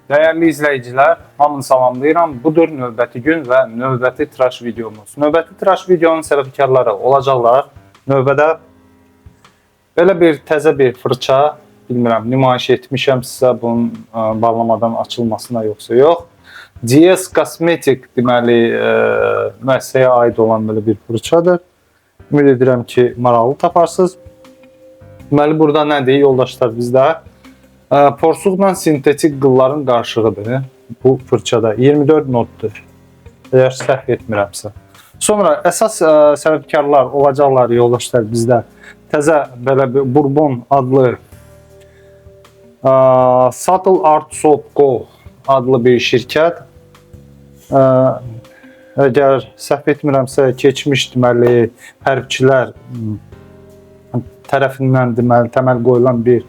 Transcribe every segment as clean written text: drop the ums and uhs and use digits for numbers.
Değerli izleyiciler, hamını salamlayıram. Budur növbəti gün və növbəti tıraş videomuz. Növbəti tıraş videonun səbəbkarları olacaqlar. Növbədə belə bir təzə bir fırça, bilmirəm, nümayiş etmişəm sizə bunun bağlamadan açılmasına yoxsa yox. DS Cosmetic deməli müəssisəyə aid olan belə bir fırçadır. Ümid edirəm ki, maraqlı taparsınız. Deməli burada nədir yoldaşlar bizdə? Porsuqla sintetik qılların qarışığıdır bu fırçada. 24 notdur. Eğer səhv etmirəmsə. Sonra əsas səbəbkarlar olacaqlar yoldaşlar bizdə. Təzə belə bir Bourbon adlı Subtle Art Soap Co adlı bir şirkət. Əgər səhv etmirəmsə keçmiş deməli hərbçilər tərəfindən deməli təməl qoyulan bir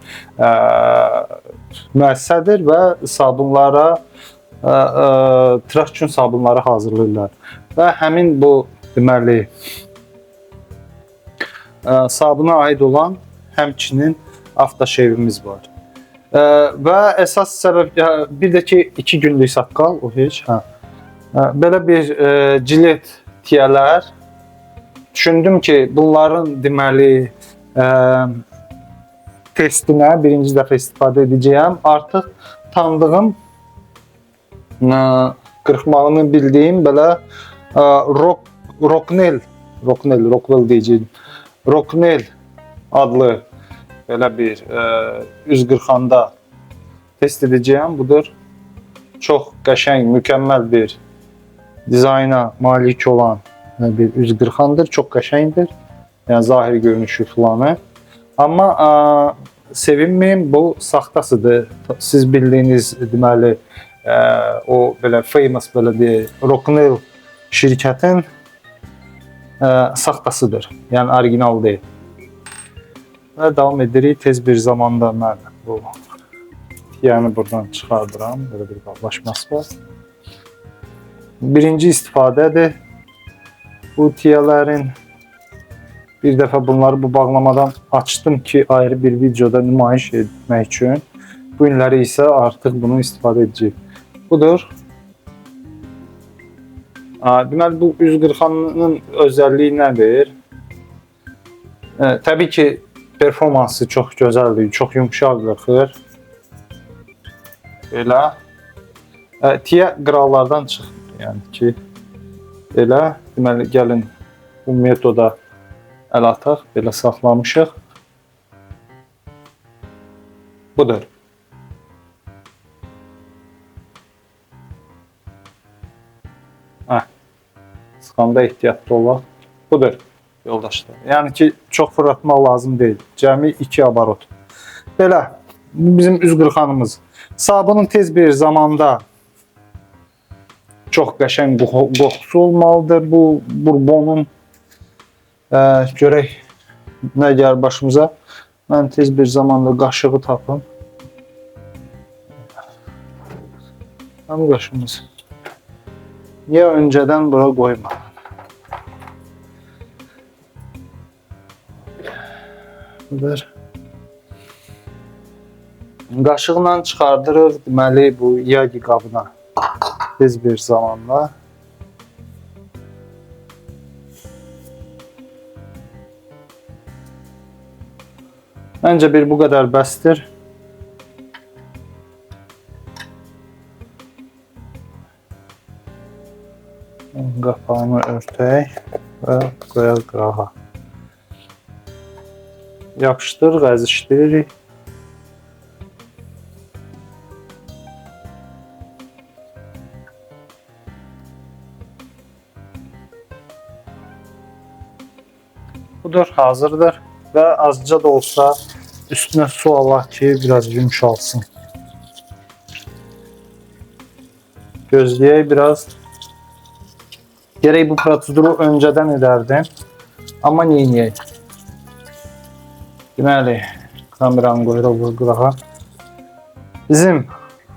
müəssisədir və sabunlara tıraş üçün sabunları hazırlayırlar. Və həmin bu deməli sabuna aid olan həmçinin aftershave-imiz var. Və əsas səbəb bir də ki 2 günlük saqqal o heç belə bir cilet tiyələr. Düşündüm ki bunların deməli testinə birinci dəfə istifadə edəcəyəm. Artıq tanıdığım, qırxmağını bildiyim belə Rocknail adlı belə bir üz qırxanda test edəcəyəm. Budur. Çox qəşəng, mükəmməl bir dizayna malik olan bir üz qırxandır. Çox qəşəngdir. Yəni zahir görünüşü falanı. Amma sevinməyin, bu saxtasıdır. Siz bildiyiniz deməli o belə famous belə deyək, Rocknail şirkətin saxtasıdır. Yəni orijinal deyil. Və davam edirik. Tez bir zamanda mən bu tiyəni buradan çıxardıram. Belə bir qallaşması var. Birinci istifadədir bu tiyələrin. Bir dəfə bunları bu bağlamadan açdım ki ayrı bir videoda nümayiş etmək üçün. Bu günləri isə artıq bunu istifadə edəcəyik. Budur. Deməli bu üz qırxanının özəlliyi nədir? Təbii ki performansı çox gözəldir, çox yumşaq qırxır. Belə. Tiyə qıraqlardan çıxmır. Yəni ki belə. Deməli gəlin bu metoda əl ataq, belə saxlamışıq. Budur. Sıxanda ehtiyatlı olaq. Budur yoldaşlar. Yəni ki çox fırlatmaq lazım deyil. Cəmi 2 abarot. Belə. Bu bizim üz qırxanımız. Sabunun tez bir zamanda çox qəşəng qoxusu olmalıdır. Bu Bourbonun görək nə gəlir başımıza. Mən tez bir zamanda qaşığı tapım. Həm qaşımız. Niyə öncədən bura qoyma? Budur. Qaşıqla çıxardırıq deməli bu yagi qabına. Tez bir zamanda. Məncə bu qədər bəsdir. Qapağını örtək və qoyaq qırağa. Yapışdır, əzişdiririk. Budur, hazırdır. Və azca da olsa üstünə su alaq ki biraz yumşalsın. Gözləyək biraz. Gərək bu proseduru öncədən edərdim. Amma neyniyək? Deməli, kameranı qoyuruq qırağa. Bizim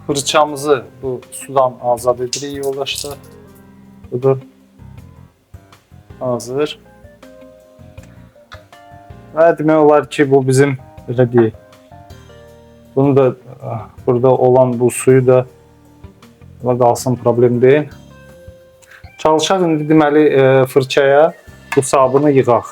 fırçamızı bu sudan azad edirik yoldaşlar. Budur. Hazır. Və demək olar ki bu bizim belə deyək. Bunu da burada olan bu suyu da Ola qalsın, problem deyil. Çalışaq indi deməli fırçaya bu sabunu yığaq.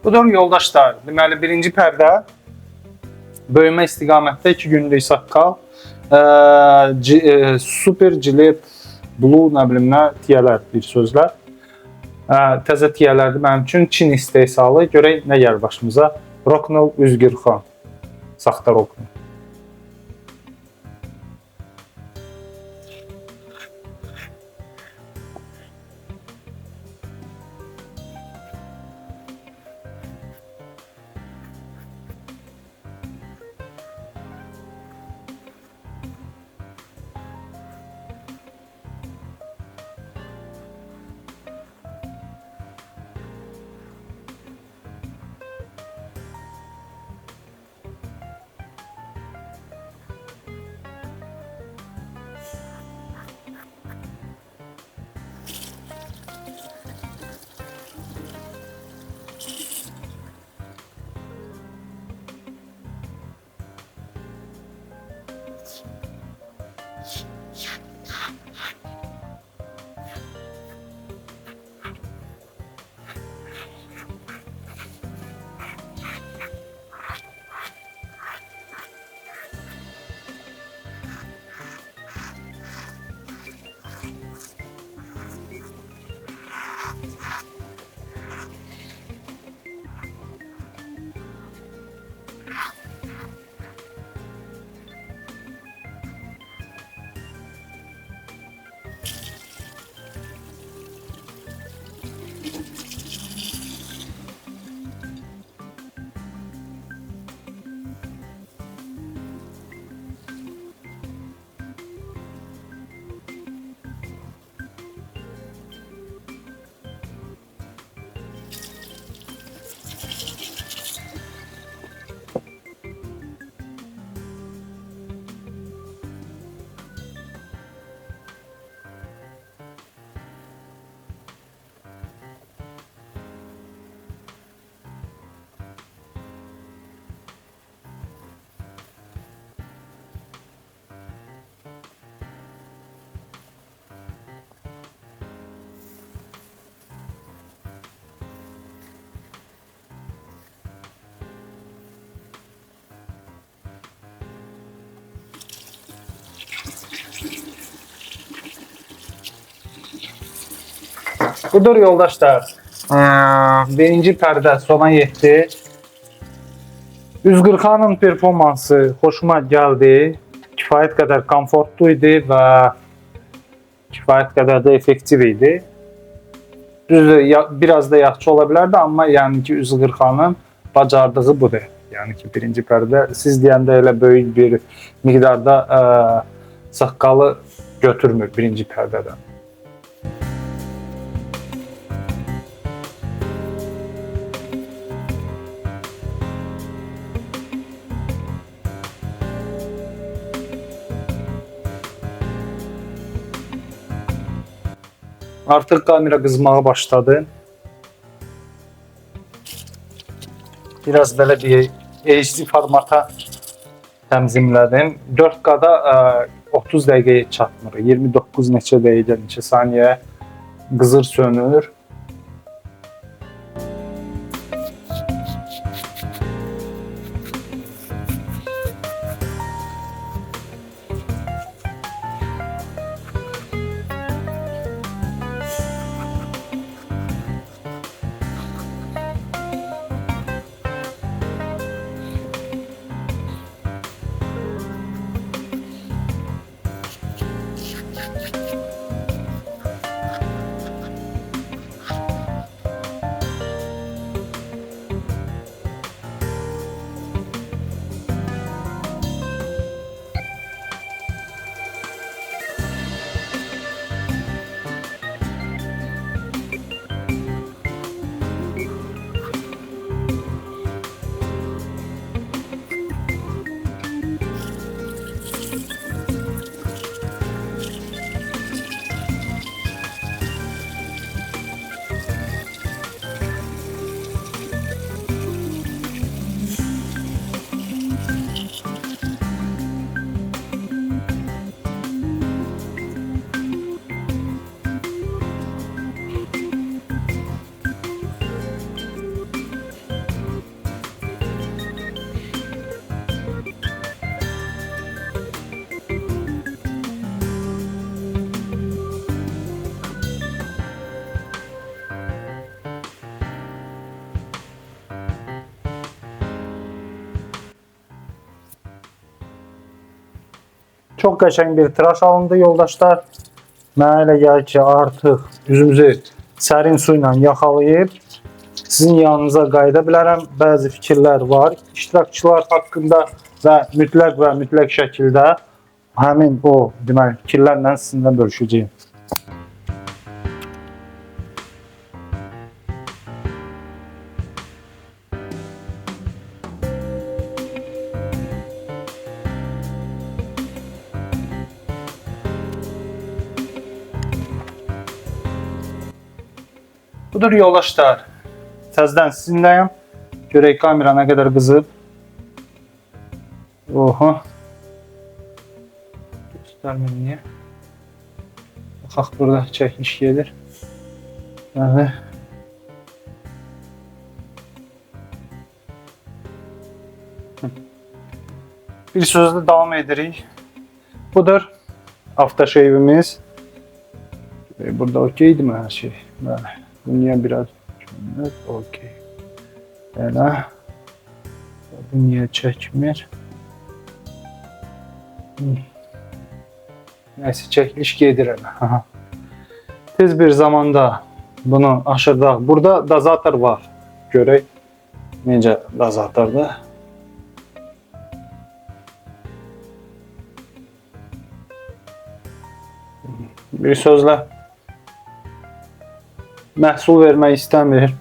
Budur yoldaşlar. Deməli birinci pərdə böyümə istiqamətdə 2 günlük saqqal, super jilet, blue nə bilim nə tiyələr bir sözlər. Təzə tiyələrdir mənim üçün, Çin istehsalı. Görək nə gəlir başımıza. Rocknell 140. Saxta Rocknell. Budur yoldaşlar. Birinci pərdə sona yetdi. 140'nın performansı xoşuma gəldi. Kifayət qədər komfortlu idi və kifayət qədər də effektiv idi. Düzdür, biraz da yaxşı ola bilərdi, amma yəni ki 140'nın bacardığı budur. Yəni ki birinci pərdə siz deyəndə elə böyük bir miqdarda saqqalı götürmür birinci pərdədən. Artıq kamera qızmağa başladı. Biraz belə bir HD formata təmzimlədim. 4K-da 30 dəqiqəyə çatmır. 29 neçə dəqiqə, neçə saniyə qızır sönür. Çox qəşəng bir tıraş alındı yoldaşlar. Mənə elə gəlir ki, artıq üzümüzü sərin su ilə yaxalayıb sizin yanınıza qayıda bilərəm. Bəzi fikirlər var iştirakçılar haqqında və mütləq şəkildə həmin o deməli fikirlərlə sizinlə bölüşəcəyim. Budur yoldaşlar. Təzədən sizinləyəm. Görək kamera nə qədər qızıb. Oha. Göstərməyim niyə. Baxaq burada çəkiliş gedir. Bəli. Bir sözlə davam edirik. Budur aftershave-imiz. Burada okeydi mi hər şey? Bəli. Bu niyə biraz okey. Belə. Bu niyə çəkmir? Nəysə çəkiliş gedir elə. Tez bir zamanda bunu aşırdaq. Burada dozator var. Görək necə dozatordur. Bir sözlə məhsul vermək istəmir.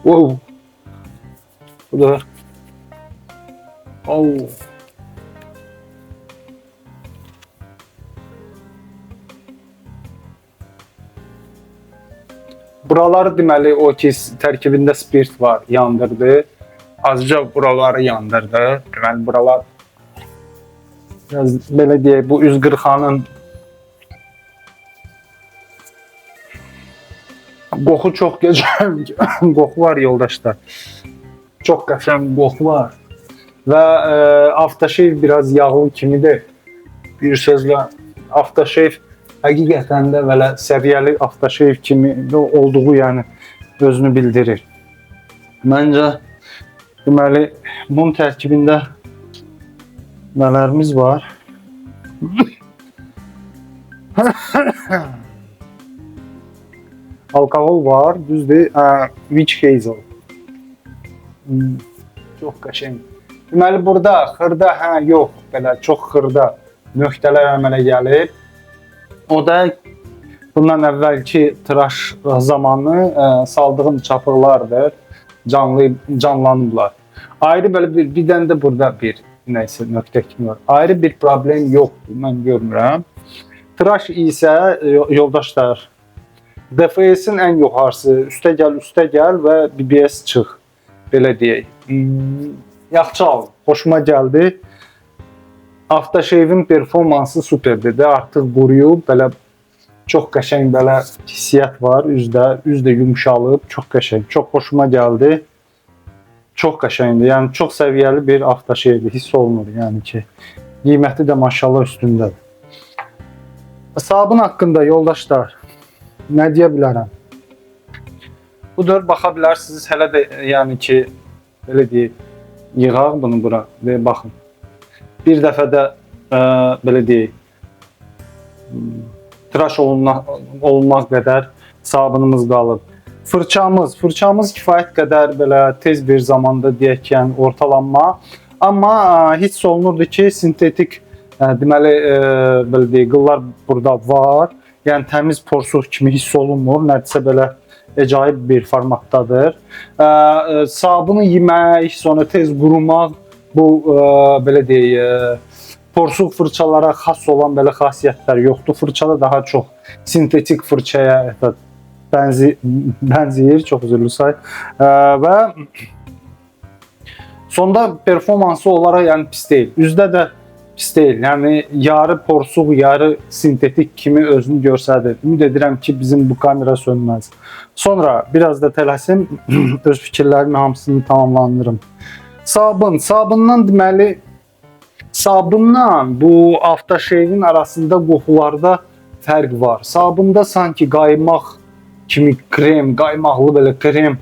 Wow. Budur. Oh. Buraları deməli o ki tərkibində spirt var, yandırdı. Azca buraları yandırdı. Deməli buralar biraz belə deyək bu üz qırxanın qoxu çox gözəl qoxu var yoldaşlar. Çox qəşəng qoxu var. Və aftershave biraz yağlı kimidir. Bir sözlə aftershave həqiqətən də belə səviyyəli aftershave kimi olduğu yəni özünü bildirir. Məncə deməli bunun tərkibində nələrimiz var? Alkohol var, düzdür, witch hazel. Çox qəşəng. Deməli burada xırda, yox, belə çox xırda nöqtələr əmələ gəlir. O da bundan əvvəlki tıraş zamanı saldığım çapıqlardır, canlanıblar. Ayrı belə bir dənə də burada bir nəysə nöqtə kimi var. Ayrı bir problem yoxdur, mən görmürəm. Tıraş isə yoldaşlar DFS-in ən yuxarısı, üstə gəl və BBS çıx. Belə deyək. Yaxşı al, xoşuma gəldi. Aftershave-in performansı superdir də, artıq quruyub, belə çox qəşəng belə hissiyyat var üzdə, üz də yumşalıb, çox qəşəng, çox xoşuma gəldi. Çox qəşəngdir, yəni çox səviyyəli bir aftershave hiss olunur, yəni ki, qiyməti də maşallah üstündədir. Sabun haqqında yoldaşlar, nə deyə bilərəm? Budur, baxa bilərsiniz, hələ də yəni ki, belə deyək, yığaq bunu bura və baxın. Bir dəfə də belə deyək, tıraş olunmaq qədər sabunumuz qalıb. Fırçamız kifayət qədər belə tez bir zamanda deyək ki, yəni ortalanma. Amma hiss olunurdu ki, sintetik deməli belə deyək, qıllar burada var. Yəni təmiz porsuq kimi hiss olunmur. Nədirsə belə əcaib bir formatdadır. Sabunu yemək, sonra tez qurumaq, bu belə deyək, porsuq fırçalara xas olan belə xasiyyətlər yoxdur. Fırçada daha çox sintetik fırçaya bənzəyir, çox üzrlü say. Və sonda performansı olaraq yəni pis deyil. Üzdə də pis deyil. Yəni yarı porsuq, yarı sintetik kimi özünü göstərir. Ümid edirəm ki, bizim bu kamera sönməz. Sonra biraz da tələsim, öz fikirlərimin hamısını tamamlandırım. Sabundan deməli, sabunla bu aftershave-in arasında qoxularda fərq var. Sabunda sanki qaymaq kimi krem, qaymaqlı belə krem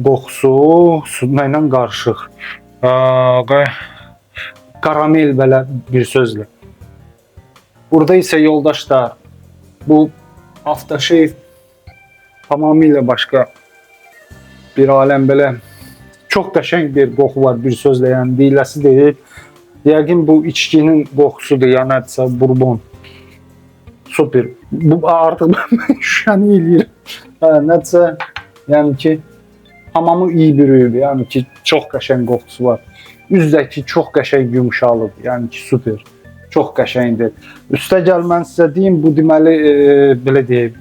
qoxusu suyla ilə qarışıq. Karamel belə bir sözlə. Burada isə yoldaşlar, bu aftershave tamamilə başqa bir aləm belə çox qəşəng bir qoxu var bir sözlə, yəni deyiləsi deyil. Yəqin bu içkinin qoxusudur, ya nədirsə bourbon. Super. Bu artıq mən şüşəni eləyirəm. Nədirsə, yəni ki, hamamı iyi bürüyüb, yəni ki, çox qəşəng qoxusu var. Üzdəki çox qəşəng yumşalıb, yəni ki, super. Çox qəşəngdir. Üstə gəlmən sizə deyim, bu deməli, belə deyim,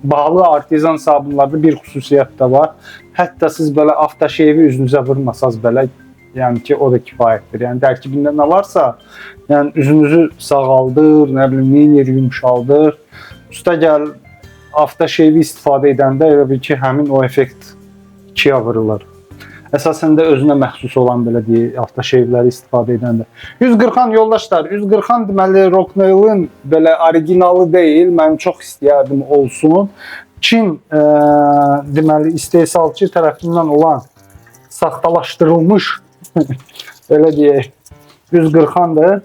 bahalı artizan sabunlarda bir xüsusiyyət də var. Hətta siz belə aftershave-i üzünüzə vurmasanız belə, yəni ki, o da kifayətdir. Yəni tərkibində nə varsa, yəni üzünüzü sağaldır, nə bilim, neynir, yumşaldır. Üstə gəl, aftershave-i istifadə edəndə elə bil ki, həmin o effekt ikiyə vurulur. Əsasən də özünə məxsus olan belə deyək, aftershave-ləri istifadə edəndə. 140 yoldaşlar, 140 deməli Rocknail'in belə originalı deyil, mən çox istəyərdim olsun. Çin deməli istehsalçı tərəfindən olan saxtalaşdırılmış belə deyək 140-dır.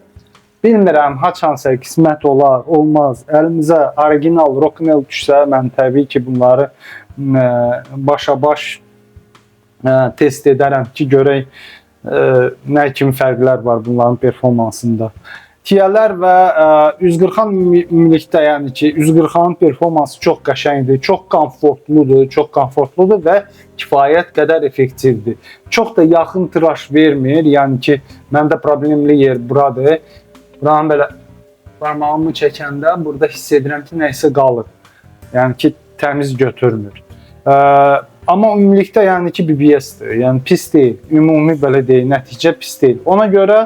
Bilmirəm, haçansa qismət olar, olmaz. Əlimizə original Rocknail düşsə, mən təbii ki, bunları başa-baş test edərəm ki, görək nə kimi fərqlər var bunların performansında. Tiyələr və 140 milikdə, yəni ki, 140-ın performansı çox qəşəngdir, çox komfortludur və kifayət qədər effektivdir. Çox da yaxın tıraş vermir, yəni ki, məndə problemli yer buradır. Buranın belə parmağımı çəkəndə burada hiss edirəm ki, nəyisə qalır. Yəni ki, təmiz götürmür. Amma ümumilikdə yəni ki, BBS-dir, yəni pis deyil. Ümumi belə deyil, nəticə pis deyil. Ona görə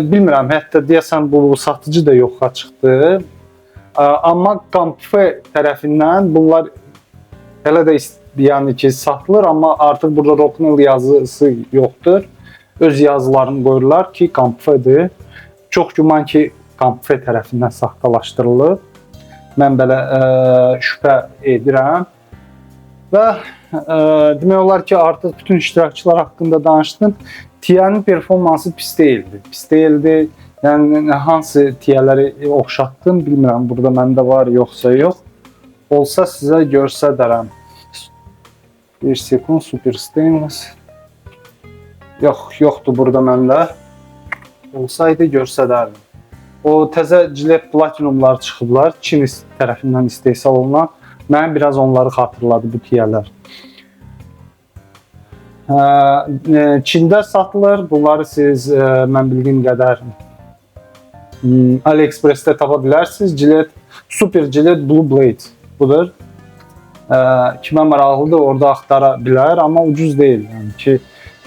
bilmirəm, hətta deyəsən bu satıcı da yoxa çıxdı. Amma Campfe tərəfindən bunlar hələ də yəni ki, satılır, amma artıq burada Rocknail yazısı yoxdur. Öz yazılarını qoyurlar ki, Campfe'dir. Çox güman ki, Campfe tərəfindən saxtalaşdırılır. Mən belə şübhə edirəm. Və demək olar ki, artıq bütün iştirakçılar haqqında danışdım. Tiyənin performansı pis deyildi. Pis deyildi. Yəni hansı tiyələri oxşatdım, bilmirəm. Burada məndə var, yoxsa yox. Olsa sizə göstərərəm. Bir sekund, super stainless. Yoxdur burada məndə. Olsaydı göstərərdim. O təzə Gillette Platinumlar çıxıblar. Çin tərəfindən istehsal olunan. Mən biraz onları xatırladı bu tiyələr. Çində satılır. Bunları siz mən bildiyim qədər AliExpress'te tapa bilərsiniz. Gillette Super Gillette Blue Blade budur. Kimə maraqlıdır orada axtara bilər, amma ucuz deyil. Yəni ki,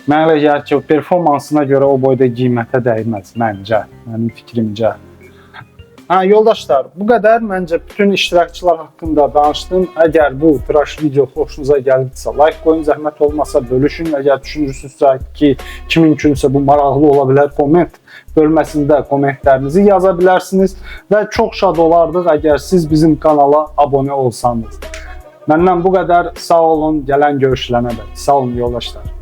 mənə elə gəlir ki, performansına görə o boyda qiymətə dəyməz məncə, mənim fikrimcə. Yoldaşlar, bu qədər məncə bütün iştirakçılar haqqında danışdım. Əgər bu tıraş video xoşunuza gəlibsə, like qoyun, zəhmət olmasa bölüşün. Əgər düşünürsünüzsə ki, kimin üçünsə bu maraqlı ola bilər, komment bölməsində kommentlərinizi yaza bilərsiniz və çox şad olardıq əgər siz bizim kanala abunə olsanız. Məndən bu qədər, sağ olun, gələn görüşlərə qədər. Sağ olun yoldaşlar.